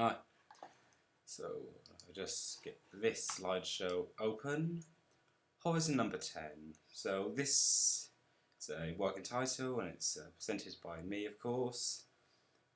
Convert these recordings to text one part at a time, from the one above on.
Alright, so I'll just get this slideshow open. Horizon number 10. So this is a working title and it's presented by me, of course.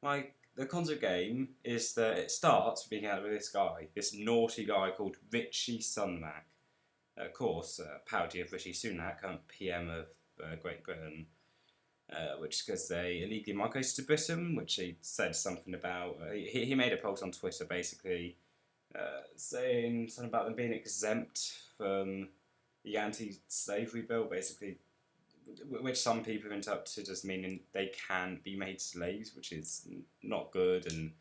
The concept game is that it starts being out with this guy, this naughty guy called Rishi Sunak. Of course, parody of Rishi Sunak, PM of Great Britain. Which is because they illegally migrated to Britain, which he said something about. He made a post on Twitter basically saying something about them being exempt from the anti-slavery bill, basically, which some people have interpreted as meaning they can be made slaves, which is not good, and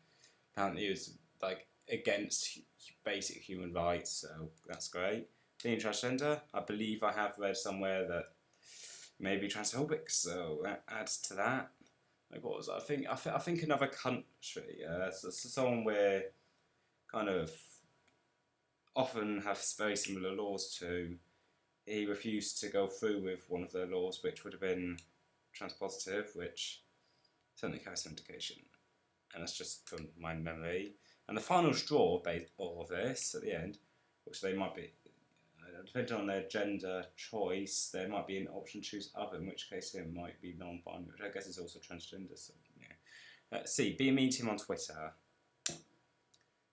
apparently it was like against basic human rights, so that's great. Being transgender, I believe I have read somewhere that maybe transphobic, so that adds to that. Like, what was it? I think another country, so someone we're kind of often have very similar laws to, he refused to go through with one of their laws, which would have been transpositive, which certainly carries some indication. And that's just from my memory. And the final straw of all of this at the end, which they might be, depending on their gender choice, there might be an option to choose other, in which case it might be non-binary, which I guess is also transgender. So yeah. C. Being mean to him on Twitter.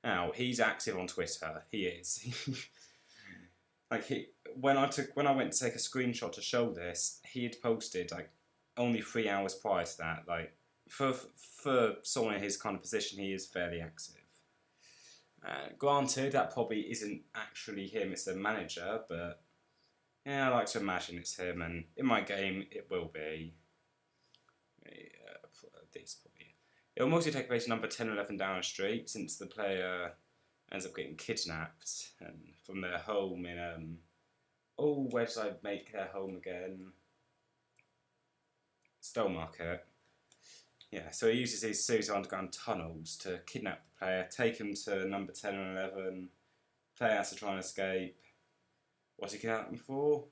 Now he's active on Twitter. He is. When I went to take a screenshot to show this, he had posted like only 3 hours prior to that. Like for someone in his kind of position, he is fairly active. Granted, that probably isn't actually him, it's a manager, but yeah, I like to imagine it's him, and in my game, it will be. It will mostly take place number 10 and 11 Downing Street, since the player ends up getting kidnapped and from their home in, where did I make their home again? Stowmarket. Yeah, so he uses these series of underground tunnels to kidnap the player, take him to number 10 and 11, player has to try and escape. What's he kidnapping for?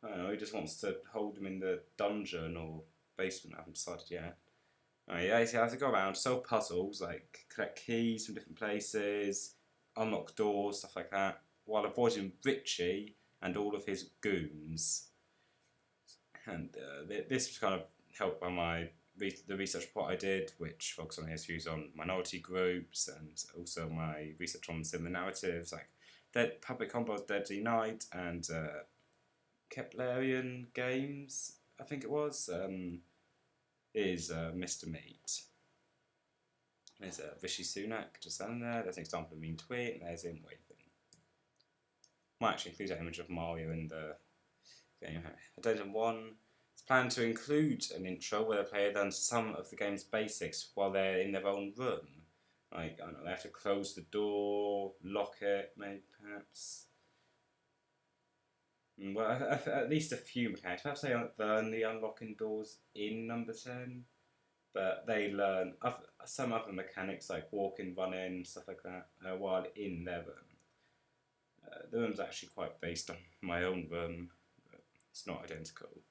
I don't know, he just wants to hold him in the dungeon or basement, I haven't decided yet. Yeah, he has to go around, solve puzzles, like collect keys from different places, unlock doors, stuff like that, while avoiding Richie and all of his goons. And this was kind of helped by the research report I did, which focused on his views on minority groups and also my research on similar narratives like Public Combo's Deadly Night and Keplerian Games, I think it was, is Mr. Meat. There's Rishi Sunak just down there, there's an example of a mean tweet, and there's him waving. Might actually include that image of Mario in the game. Addendum 1. It's planned to include an intro where the player learns some of the game's basics while they're in their own room. Like, I don't know, they have to close the door, lock it, maybe, perhaps. Well, at least a few mechanics. Perhaps they learn the unlocking doors in number 10, but they learn some other mechanics like walking, running, stuff like that, while in their room. The room's actually quite based on my own room, but it's not identical.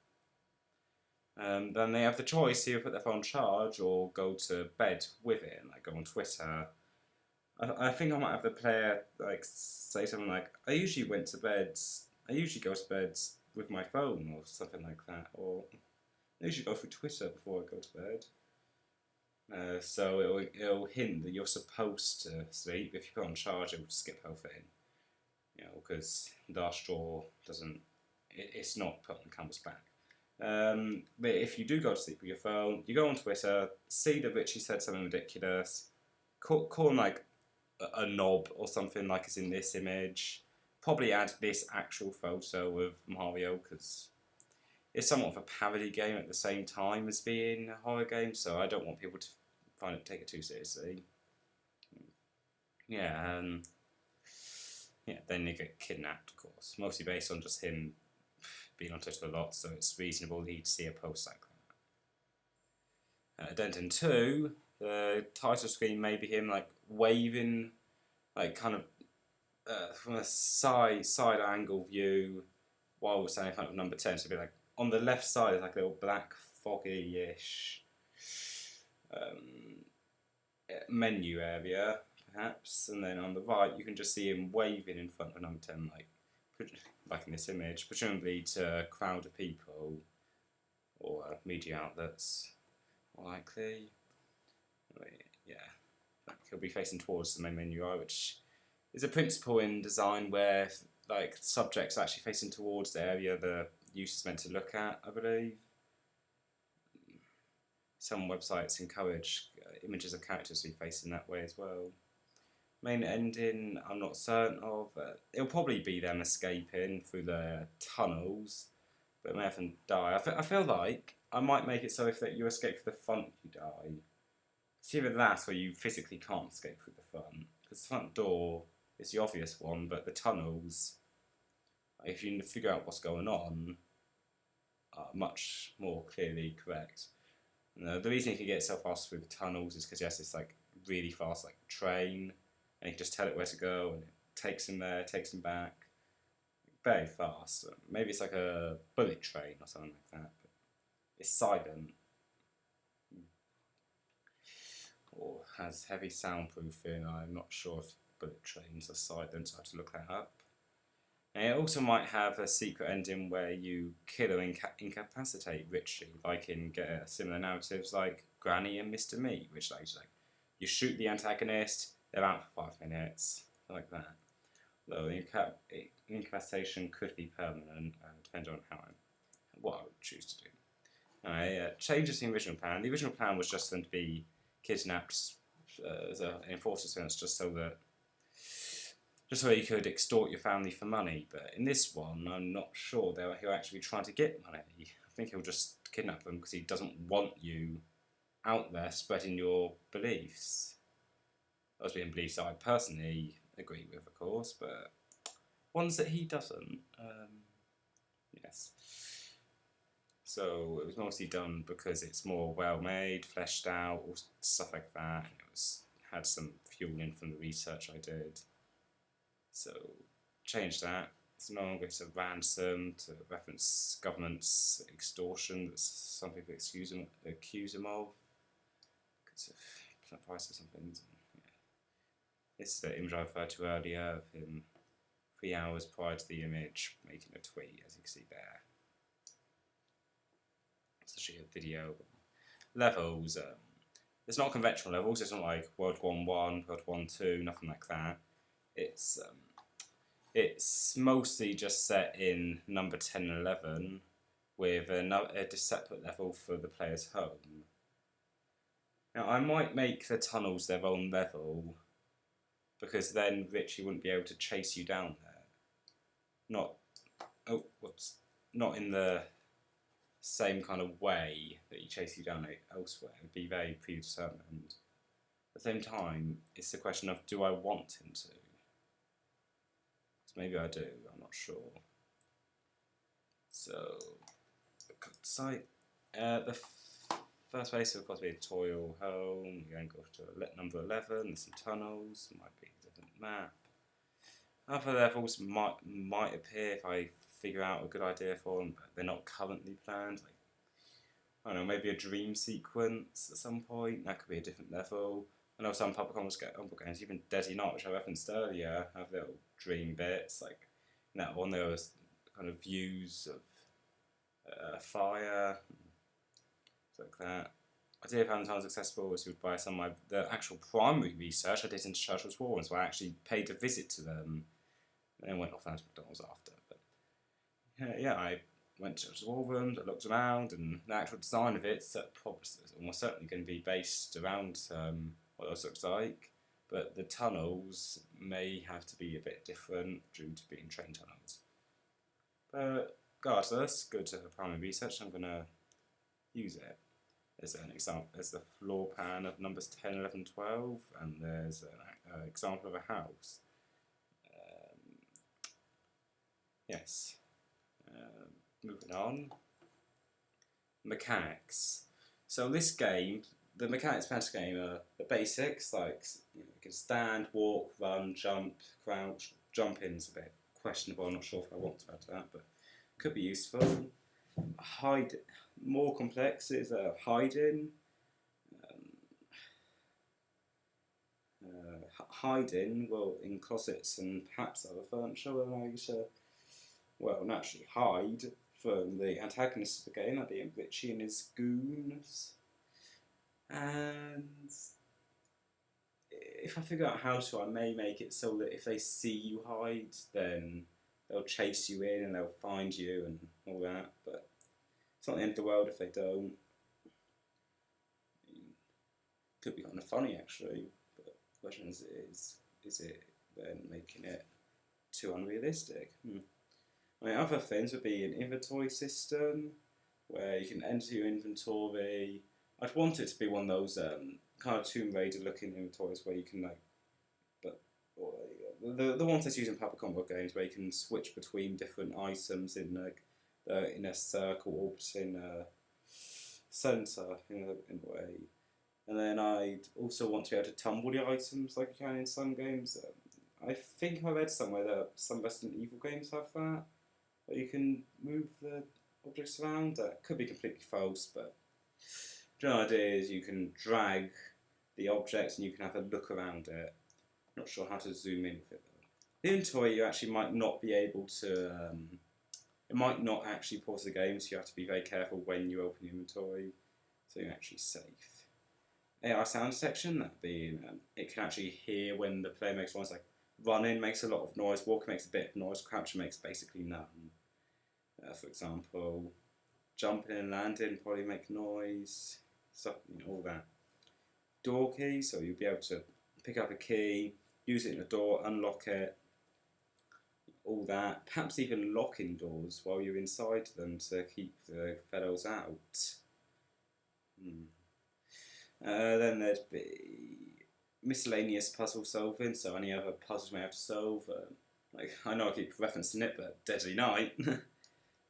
Then they have the choice to either put their phone on charge or go to bed with it, and like go on Twitter. I think I might have the player like say something like, I usually go to bed with my phone or something like that, or I usually go through Twitter before I go to bed. So it'll hint that you're supposed to sleep. If you put on charge, it will skip whole thing. You know, because the last straw it's not put on the canvas back. But if you do go to sleep with your phone, you go on Twitter, see that Richie said something ridiculous, call him like a knob or something like it's in this image, probably add this actual photo of Mario because it's somewhat of a parody game at the same time as being a horror game, so I don't want people to take it too seriously. Yeah, then they get kidnapped, of course, mostly based on just him being on Twitter a lot, so it's reasonable he'd see a post like that. Addendum 2, the title screen may be him like waving, like kind of from a side angle view while we're saying kind of number 10, so it'd be like on the left side is like a little black foggy-ish menu area, perhaps, and then on the right you can just see him waving in front of number 10, like in this image, presumably to a crowd of people or media outlets, more likely. Yeah, he'll be facing towards the main menu eye, which is a principle in design where like subjects are actually facing towards the area the user is meant to look at, I believe. Some websites encourage images of characters to be facing that way as well. Main ending, I'm not certain of. It'll probably be them escaping through the tunnels, but may often die. I feel like I might make it so if you escape through the front, you die. It's either that or you physically can't escape through the front. Because the front door is the obvious one, but the tunnels, if you figure out what's going on, are much more clearly correct. The reason you can get so fast through the tunnels is because, yes, it's like really fast, like train, and you can just tell it where to go, and it takes him there, takes him back. Very fast. Maybe it's like a bullet train or something like that, but it's silent. Or has heavy soundproofing. I'm not sure if bullet trains are silent, so I have to look that up. And it also might have a secret ending where you kill or incapacitate Richie, like in similar narratives like Granny and Mr. Meat, which like you shoot the antagonist, they're out for 5 minutes, like that. Though incapacitation could be permanent, depending on what I would choose to do. Changes in the original plan. The original plan was just them to be kidnapped as an enforcer offence, just so you could extort your family for money. But in this one, I'm not sure he'll actually be trying to get money. I think he'll just kidnap them because he doesn't want you out there spreading your beliefs. Those being beliefs that I personally agree with, of course, but ones that he doesn't. Yes. So it was mostly done because it's more well made, fleshed out, stuff like that. Had some fueling from the research I did. So change that. It's no longer a ransom to reference government's extortion that some people accuse him of. Because of the price of some things. Yeah. This is the image I referred to earlier of him 3 hours prior to the image making a tweet, as you can see there. It's actually a video. Levels. It's not conventional levels. It's not like World War 1, World War 2, nothing like that. It's mostly just set in number 10 and 11 with a separate level for the player's home. Now, I might make the tunnels their own level because then Richie wouldn't be able to chase you down there. Not in the same kind of way that he chases you down elsewhere. It would be very predetermined. At the same time, it's the question of, do I want him to? Maybe I do, I'm not sure. So, site. The first base will of course be a tutorial home. You're going to go to number 11, there's some tunnels, might be a different map. Other levels might appear if I figure out a good idea for them, but they're not currently planned. Like, I don't know, maybe a dream sequence at some point, that could be a different level. I know some public games, even Deadly Night, which I referenced earlier, have little dream bits. Like in that one, there was kind of views of fire, stuff like that. Idea of having times accessible was by some of the actual primary research I did into Churchill's War, so I actually paid a visit to them, and then went off to McDonald's after. But yeah, I went to Churchill's War rooms, I looked around, and the actual design of it's almost certainly going to be based around what those looks like, but the tunnels may have to be a bit different due to being train tunnels. But regardless, go to primary research, I'm going to use it. There's an example, there's the floor plan of numbers 10, 11, 12, and there's an example of a house. Yes. Moving on. Mechanics. So this game, the mechanics behind this game are the basics, like you can stand, walk, run, jump, crouch. Jumping's a bit questionable, I'm not sure if I want to add to that, but could be useful. Hide, more complex is hiding. hiding, well, in closets and perhaps other furniture, where to, well, naturally hide from the antagonists of the game, that being Richie and his goons. And if I figure out how to, I may make it so that if they see you hide, then they'll chase you in and they'll find you and all that. But it's not the end of the world if they don't. Could be kind of funny actually, but the question is it then making it too unrealistic? I mean, other things would be an inventory system where you can enter your inventory. I'd want it to be one of those kind of Tomb Raider looking inventories where you can the ones that's used in Papa Combo games where you can switch between different items in a circle orbiting a centre in a way. And then I'd also want to be able to tumble the items like you can in some games. I think I read somewhere that some Resident Evil games have that, where you can move the objects around. That could be completely false, but the general idea is you can drag the objects and you can have a look around it. Not sure how to zoom in with it though. The inventory you actually might not be able to. It might not actually pause the game, so you have to be very careful when you open the inventory, so you're actually safe. AI sound detection, that being it can actually hear when the player makes noise, like running makes a lot of noise, walking makes a bit of noise, crouching makes basically none. For example, jumping and landing probably make noise, stuff, all that. Door key, so you'll be able to pick up a key, use it in a door, unlock it, all that. Perhaps even locking doors while you're inside them to keep the fellows out. Then there'd be miscellaneous puzzle solving, so any other puzzles you may have to solve. Like, I know I keep referencing it, but Deadly Night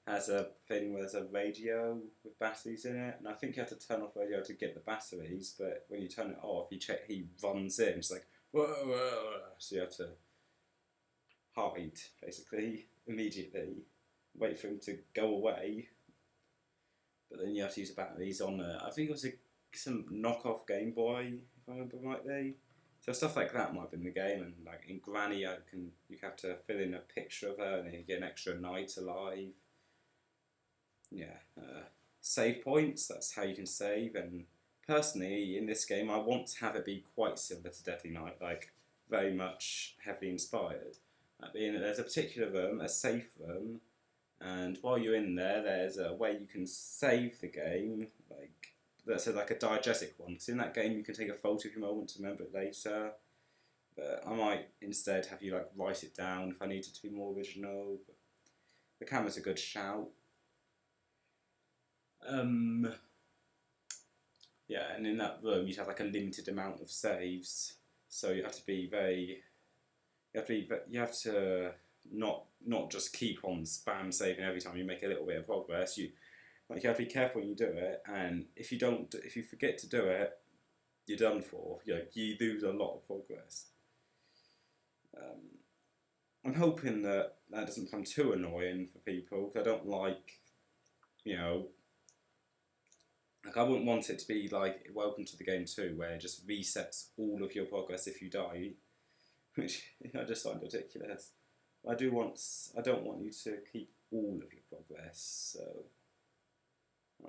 has a thing where there's a radio with batteries in it, and I think you have to turn off the radio to get the batteries, but when you turn it off, you check he runs in, it's like, whoa, whoa, whoa. So you have to hide, basically, immediately, wait for him to go away, but then you have to use the batteries on, I think it was some knockoff Game Boy, if I remember rightly. So stuff like that might be in the game, and like in Granny, you have to fill in a picture of her, and then you get an extra night alive. Yeah, save points. That's how you can save. And personally, in this game, I want to have it be quite similar to Deadly Night, like very much heavily inspired. That being that there's a particular room, a safe room, and while you're in there, there's a way you can save the game, that's like a diegetic one, because in that game you can take a photo if you moment to remember it later, but I might instead have you write it down if I need it to be more original. But the camera's a good shout. Yeah, and in that room you'd have a limited amount of saves, so you have to not just keep on spam saving every time you make a little bit of progress. You have to be careful when you do it, and if you forget to do it, you're done for. You lose a lot of progress. I'm hoping that doesn't become too annoying for people, because I don't like, I wouldn't want it to be like Welcome to the Game 2, where it just resets all of your progress if you die, which I just find ridiculous. I don't want you to keep all of your progress, so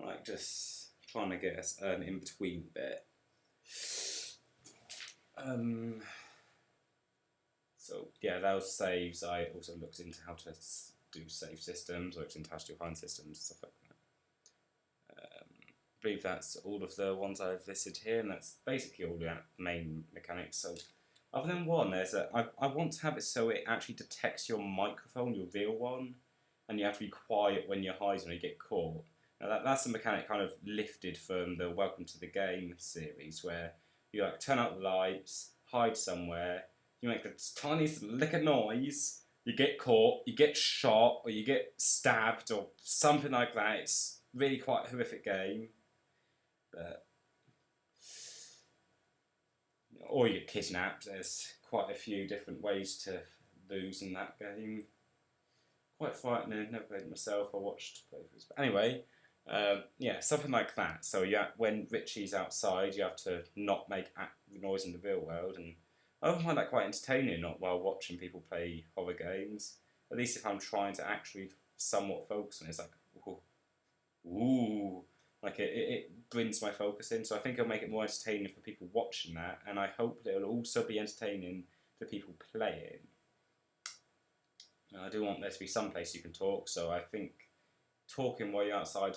I just trying to get an in-between bit. So yeah, those saves, I also looked into how to do save systems, looked into how to do find systems, stuff like that. I believe that's all of the ones I've listed here, and that's basically all the main mechanics. So other than one, I want to have it so it actually detects your microphone, your real one, and you have to be quiet when you're hiding or you get caught. Now that's a mechanic kind of lifted from the Welcome to the Game series, where you turn out the lights, hide somewhere, you make the tiniest lick of noise, you get caught, you get shot, or you get stabbed, or something like that. It's really quite a horrific game. Or you get kidnapped. There's quite a few different ways to lose in that game. Quite frightening. Never played it myself. I watched playthroughs. But anyway, something like that. So when Richie's outside, you have to not make noise in the real world, and I often find that quite entertaining, not while watching people play horror games. At least if I'm trying to actually somewhat focus on it, it's like, ooh, like it brings my focus in. So I think it'll make it more entertaining for people watching that, and I hope that it'll also be entertaining for people playing. I do want there to be some place you can talk, so I think talking while you're outside,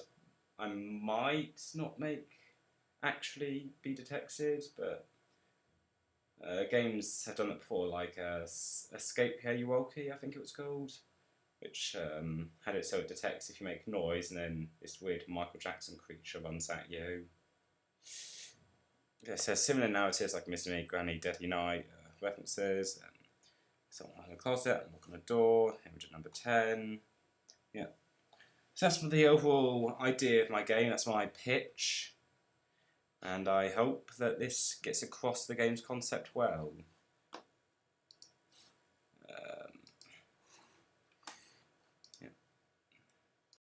I might not make actually be detected, but games have done it before, like Escape Yayuwoki, I think it was called, which had it so it detects if you make noise, and then this weird Michael Jackson creature runs at you. It says similar narratives like Mr. Me, Granny, Deadly Night, references, someone in the closet, knock on the door, image at number 10. Yeah. So that's the overall idea of my game, that's my pitch. And I hope that this gets across the game's concept well.